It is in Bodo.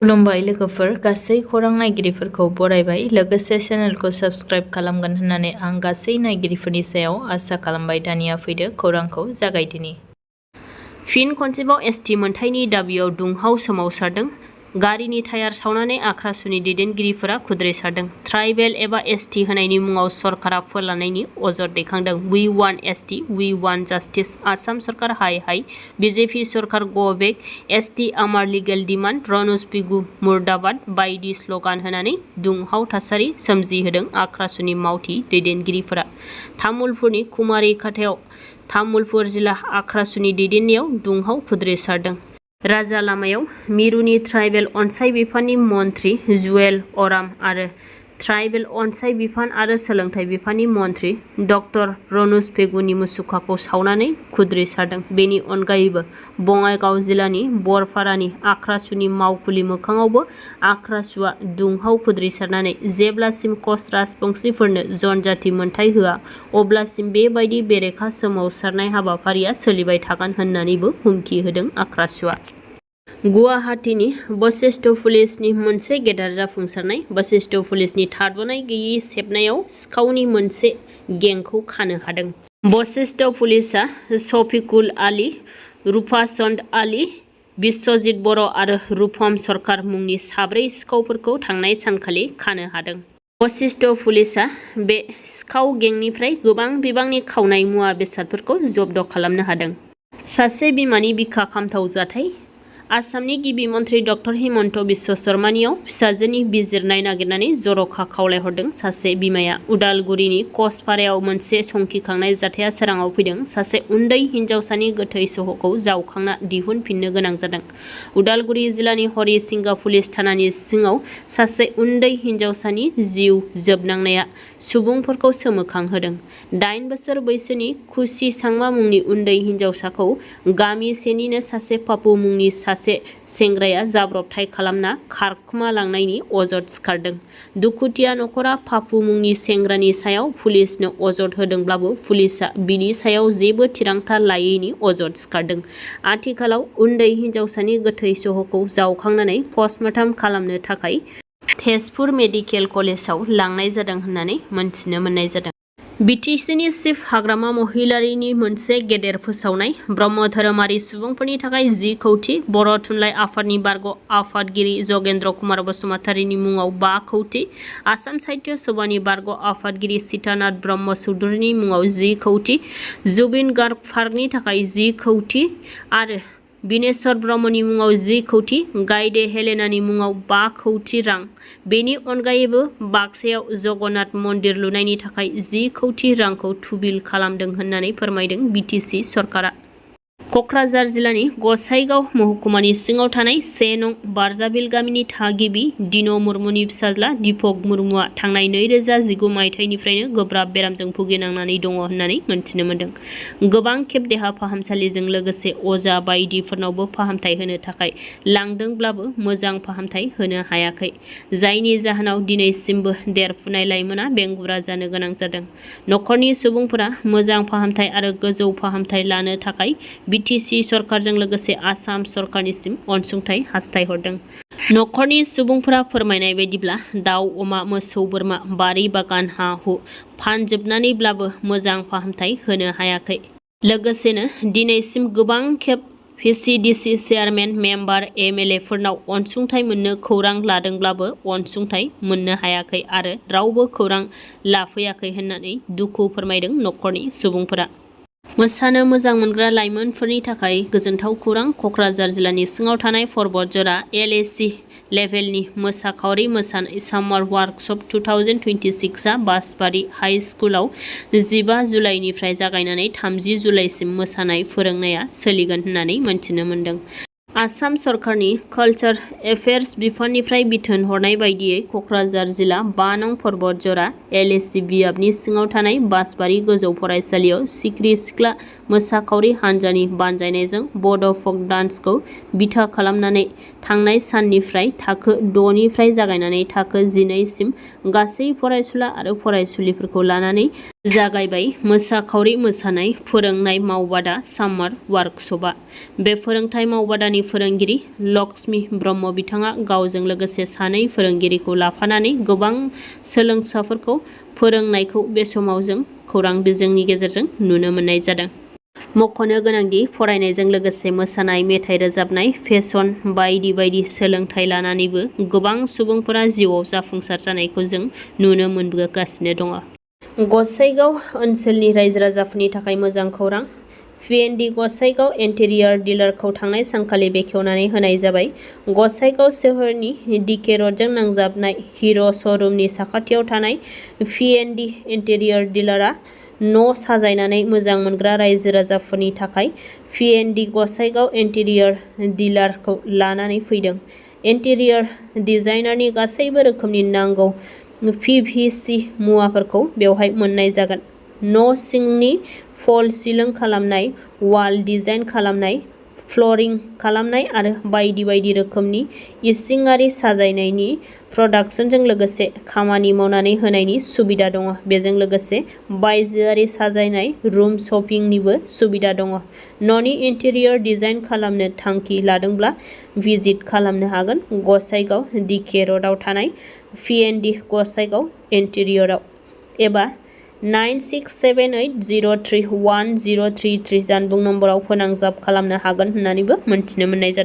खुलुमबाय लोगोफोर, गासै खौरां नायगिरिफोरखौ बरायबाय। लोगोसे चेनेलखौ साबस्क्राइब खालामगोन होननानै आं गासै नायगिरिफोरनि सायाव आसा खालामबाय। दानिया फैदो खौरांखौ जागायदिनि। फिन खनसेबाव एसटि मोनथायनि दाबियाव दुंहाव सोमावसारदों। गारिनि टायार सावनानै आख्रासुनि दैदेनगिरिफोरा खुद्रिसारदों। ट्राइबेल एबा एसटि होनायनि मुङाव सरकारा फोलानायनि अजद दैखांदों। We want ST, we want justice. Assam सरकार हाय हाय, बिजेपि सरकार गो बेक, एसटि आमार लिगेल डिमान्ड, रनुज पेगु मुर्दाबाद बायदि स्लगान होनानै दुंहाव थासारि सोमजिहोदों आख्रासुनि मावथि दैदेनगिरिफोरा। तामुलपुरनि कुमारिघाटाव तामुलपुर जिल्ला आख्रासुनि दैदेननायाव दुंहाव खुद्रिसारदों। राजा लामायाव मिरुनि ट्राइबेल अनसाय बिफाननि मन्थ्रि जुएल अराम आरो ट्राइबेल अनसाय बिफान आरो सोलोंथाइ बिफाननि मन्थ्रि डक्टर रनुज पेगुनि मुसुखाखौ सावनानै खुद्रिसारदों। बेनि अनगायैबो बङाइगाव जिल्लानि बरपारानि आख्रासुनि मावखुलि मोखाङावबो आख्रासुआ दुंहाव खुद्रिसारनानै जेब्लासिम कच राजबंशिफोरनो जनजाति मोनथाय होआ अब्लासिम बेबायदि बेरेखा सोमावसारनाय हाबाफारिया सोलिबाय थागोन होननानैबो हुमखि होदों आख्रासुआ। गुवाहाटीनि बशिष्ठ पुलिसनि मोनसे गेदेर जाफुंसारनाय। बशिष्ठ पुलिसनि थाद'नाय गैयै सेबनायाव सिखावनि मोनसे गेंखौ खानो हादों। बशिष्ठ पुलिसआ शफिकुल आली, रुपाचन्द आली, बिश्वजित बर' आरो रुपम सरकार मुंनि साब्रै सिखावफोरखौ थांनाय सानखालि खानो हादों। बशिष्ठ पुलिसआ बे सिखाव गेंनिफ्राय गोबां बिबांनि खावनाय मुवा बेसादफोरखौ जब्द खालामनो हादों। सासे बिमानि बिखा खामथाव जाथाय। आसामनि गिबि मन्थ्रि डक्टर हिमन्त बिश्व शर्मानियाव फिसाजोनि बिजिरनाय नागिरनानै जर'खा खावलायहरदों सासे बिमाया। उदालगुरिनि कचपारायाव मोनसे संखिखांनाय जाथाया सोराङाव फैदों। सासे उन्दै हिन्जावसानि गोथै सह'खौ जावखांना दिहुनफिननो गोनां जादों। उदालगुरि जिल्लानि हरिसिंगा पुलिस थानानि सिङाव सासे उन्दै हिन्जावसानि जिउ जोबनांनाया सुबुंफोरखौ सोमोखांहोदों। 8 बोसोर बैसोनि खुसि सांमा मुंनि उन्दै हिन्जावसाखौ गामिसेनिनो सासे पापु मुंनि सासे सेंग्राया जाब्रबथाय खालामना खारखोमालांनायनि अजद सिखारदों। दुखुथिया नखरा पापु मुंनि सेंग्रानि सायाव पुलिसनो अजद होदोंब्लाबो पुलिसआ बिनि सायाव जेबो थिरांथा लायैनि अजद सिखारदों। आथिखालाव उन्दै हिन्जावसानि गोथै सह'खौ जावखांनानै पस्टमर्टम खालामनो थाखाय तेजपुर मेडिकेल कलेजाव लांनाय जादों होननानै मोनथिनो मोननाय जादों। बिटिसिनि चिफ हाग्रामा महिलारिनि मोनसे गेदेर फोसावनाय। ब्रह्म धोरोमारि सुबुंफोरनि थाखाय 10 कौटि, बर' थुनलाइ आफादनि बारग' आफादगिरि जगेन्द्र कुमार बसुमतारिनि मुङाव 5 कौटि, आसाम साहित्य सभानि बारग' आफादगिरि सीतानाथ ब्रह्म चौधुरीनि मुङाव 10 कौटि, जुबिन गार्ग पार्कनि थाखाय 10 कौटि आरो बिनेश्वर ब्रह्मनि मुङाव 10 कौटि, गायदे हेलेनानि मुङाव 5 कौटि रां। बेनि अनगायैबो बाक्सायाव जगन्नाथ मन्दिर लुनायनि थाखाय 10 कौटि रांखौ थुबिल खालामदों होननानै फोरमायदों बिटिसि सरकारा। कक्राझार जिल्लानि गसाइगाव महकुमानि सिङाव थानाय 1 नं बारजाबिल गामिनि थागिबि दिन' मुर्मुनि फिसाज्ला दीपक मुर्मुआ थांनाय 2019 मायथाइनिफ्रायनो गोब्राब बेरामजों भुगिनांनानै दङ होननानै मोनथिनो मोनदों। गोबां खेब देहा फाहामसालिजों लोगोसे अजा बायदिफोरनावबो फाहामथाय होनो थाखाय लांदोंब्लाबो मोजां फाहामथाय होनो हायाखै, जायनि जाहोनाव दिनैसिमबो देरफुनाय लाइमोना बेंगुरा जानो गोनां जादों। नखरनि सुबुंफोरा मोजां फाहामथाय आरो गोजौ फाहामथाय लानो थाखाय बिटिसि सरकारजों लोगोसे आसाम सरकारनिसिम अनसुंथाइ हास्थायहरदों। नखरनि सुबुंफोरा फोरमायनाय बायदिब्ला दाउ, अमा, मोसौ, बोरमा, बारि बागान, हा-हु फानजोबनानैब्लाबो मोजां फाहामथाय होनो हायाखै। लोगोसेनो दिनैसिम गोबां खेब भिसिडिसि चेयारमेन, मेम्बार, एमएलएफोरनाव अनसुंथाइ मोननो खौरां लादोंब्लाबो अनसुंथाइ मोननो हायाखै आरो रावबो खौरां लाफैयाखै होननानै दुखु फोरमायदों नखरनि सुबुंफोरा। मोसानो मोजां मोनग्रा लाइमोनफोरनि थाखाय गोजोनथाव खौरां। कक्राझार जिल्लानि सिङाव थानाय पर्बतजरा एलएसि लेभेलनि मोसाखावरि मोसानाय सामार वार्कशप 2026 आ बासबारि हाइ स्कुलाव 15 जुलाइनिफ्राय जागायनानै 30 जुलाइसिम मोसानाय फोरोंनाया सोलिगोन होननानै मोनथिनो मोनदों। आसाम सरकारनि कालचार एफेयार्स बिफाननिफ्राय बिथोन हरनाय बायदियै कक्राझार जिल्ला 5 नं पर्बतजरा एलएसि बियाबनि सिङाव थानाय बासबारि गोजौ फरायसालियाव सिख्रि सिख्ला मोसाखावरि हानजानि बानजायनायजों बड' फक डान्सखौ बिथा खालामनानै थांनाय साननिफ्राय थाखो 6 निफ्राय जागायनानै थाखो 12 सिम गासै फरायसुला आरो फरायसुलिफोरखौ लानानै जागायबाय मोसाखावरि मोसानाय फोरोंनाय मावबादा सामार वार्कशपआ। बे फोरोंथाय मावबादानि फोरोंगिरि लक्ष्मी ब्रह्म बिथाङा गावजों लोगोसे 2 फोरोंगिरिखौ लाफानानै गोबां सोलोंसाफोरखौ फोरोंनायखौ बे समाव जों खौरां बिजोंनि गेजेरजों नुनो मोननाय जादों। मख'नो गोनांदि फरायनायजों लोगोसे मोसानाय, मेथाइ रोजाबनाय, फेशन बायदि बायदि सोलोंथाइ लानानैबो गोबां सुबुंफोरा जिउआव जाफुंसार जानायखौ जों नुनो मोनबोगासिनो दङ। गसाइगाव ओनसोलनि रायजो राजाफोरनि थाखाय मोजां खौरां। PND गसाइगाव इन्टेरियर डिलारखौ थांनाय सानखालि बेखेवनानै होनाय जाबाय। गसाइगाव सोहोरनि DK र'डजों नांजाबनाय हिर' श'रुमनि साखाथियाव थानाय PND इन्टेरियर डिलारआ न' साजायनानै मोजां मोनग्रा रायजो राजाफोरनि थाखाय PND गसाइगाव इन्टेरियर डिलारखौ लानानै फैदों। इन्टेरियर डिजाइनारनि गासैबो रोखोमनि नांगौ PVC मुवाफोरखौ बेवहाय मोननाय जागोन। न' सिंनि फल सिलिं खालामनाय, वाल डिजाइन खालामनाय, फ्ल'रिं खालामनाय आरो बायदि बायदि रोखोमनि इसिङारि साजायनायनि प्रडाक्शनजों लोगोसे खामानि मावनानै होनायनि सुबिदा दङ। बेजों लोगोसे बायजोआरि साजायनाय रुम शपिंनिबो सुबिदा दङ। न'नि इन्टेरियर डिजाइन खालामनो थांखि लादोंब्ला भिजिट खालामनो हागोन गसाइगाव DK र'डआव थानाय PND गसाइगाव इन्टेरियरआव एबा 9678031033 जानबुं नम्बराव फोनांजाब खालामनो हागोन होननानैबो मोनथिनो मोननाय जादों।